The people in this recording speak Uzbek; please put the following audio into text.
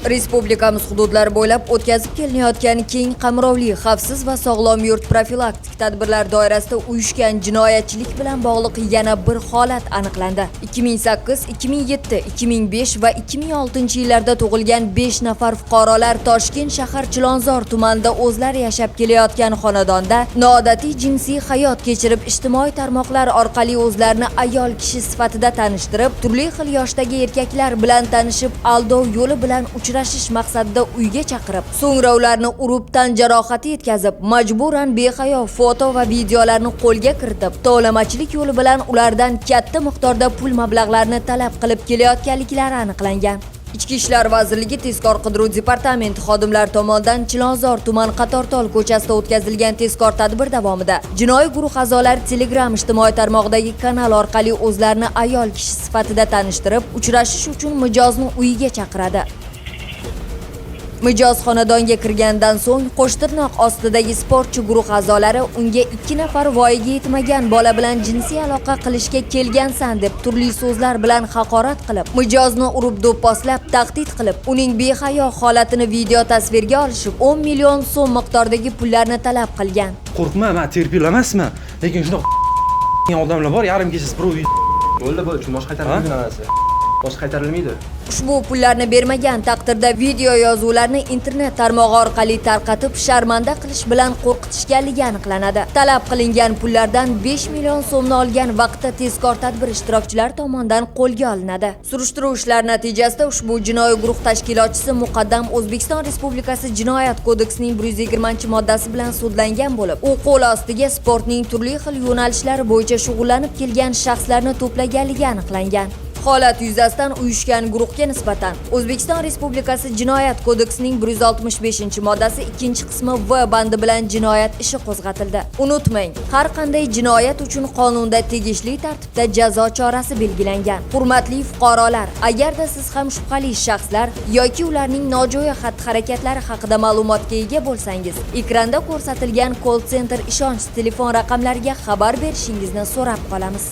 Respublikamiz hududlari bo'ylab o'tkazib kelinayotgan keng qamrovli, xavfsiz va sog'lom yurt profilaktik tadbirlar doirasida uyushgan jinoyatchilik bilan bog'liq yana bir holat aniqlandi. 2008, 2007, 2005 va 2006 yillarda tug'ilgan 5 nafar fuqarolar Toshkent shahar Chilonzor tumanida o'zlari yashab kelayotgan xonadonda noodatiy jinsiy hayot kechirib, ijtimoiy tarmoqlar orqali o'zlarini ayol kishi sifatida tanishtirib, turli xil yoshdagi erkaklar bilan tanishib, aldov yo'li bilan uchrashish maqsadida uyga chaqirib, so'ngra ularni urib, tan jarohati yetkazib, majburan behayo foto va videolarni qo'lga kiritib, tovlamachilik yo'li bilan ulardan katta miqdorda pul mablag'larini talab qilib kelayotganliklari aniqlangan. Ichki ishlar vazirligi tezkor qidiruv departamenti xodimlari tomonidan Chilonzor tuman Qatortol ko'chasida o'tkazilgan tezkor tadbir davomida jinoiy guruh a'zolari Telegram ijtimoiy tarmog'idagi kanal orqali o'zlarini ayol kishi sifatida tanishtirib, uchrashish uchun mijozni uyiga chaqiradi. Mijoz xonadonga kirgandan so'ng qo'shtirnoq ostidagi sportchi guruh a'zolari unga 2 nafar voyaga yetmagan bola bilan jinsiy aloqa qilishga kelgansan deb turli so'zlar bilan haqorat qilib, mijozni urib do'pposlab, tahdid qilib, uning behayo holatini video tasvirga olishib, 10 million so'm miqdordagi pullarni talab qilgan. Qo'rqma, men terpil emasman, lekin shunaqa odamlar bor, yarim kechasi birov bo'ldi, uchun boshqa qaytarilmaydi. Boshqa qaytarilmaydi. Ushbu pullarni bermagan taqdirda video yozuvlarni internet tarmog'i orqali tarqatib, sharmanda qilish bilan qo'rqitishganligi aniqlanadi. Talab qilingan pullardan 5 million so'mni olgan vaqtda tezkor tadbir ishtirokchilari tomonidan qo'lga olinadi. Surishtiruv ishlari natijasida ushbu jinoiy guruh tashkilotchisi muqaddam O'zbekiston Respublikasi Jinoyat kodeksining 120-moddasi bilan sudlangan bo'lib, u qo'l ostiga sportning turli xil yo'nalishlari bo'yicha shug'ullanib kelgan shaxslarni to'plaganligi aniqlangan. Holat yuzasidan uyushgan guruhga nisbatan O'zbekiston Respublikasi Jinoyat kodeksining 165-moddasi 2-qismi V bandi bilan jinoyat ishi qo'zg'atildi. Unutmang, har qanday jinoyat uchun qonunda tegishli tartibda jazo chorasi belgilangan. Hurmatli fuqarolar, agarda siz ham shubhali shaxslar yoki ularning nojo'ya xatti-harakatlari haqida ma'lumotga ega bo'lsangiz, ekranda ko'rsatilgan call center ishonch telefon raqamlariga xabar berishingizni so'rab qolamiz.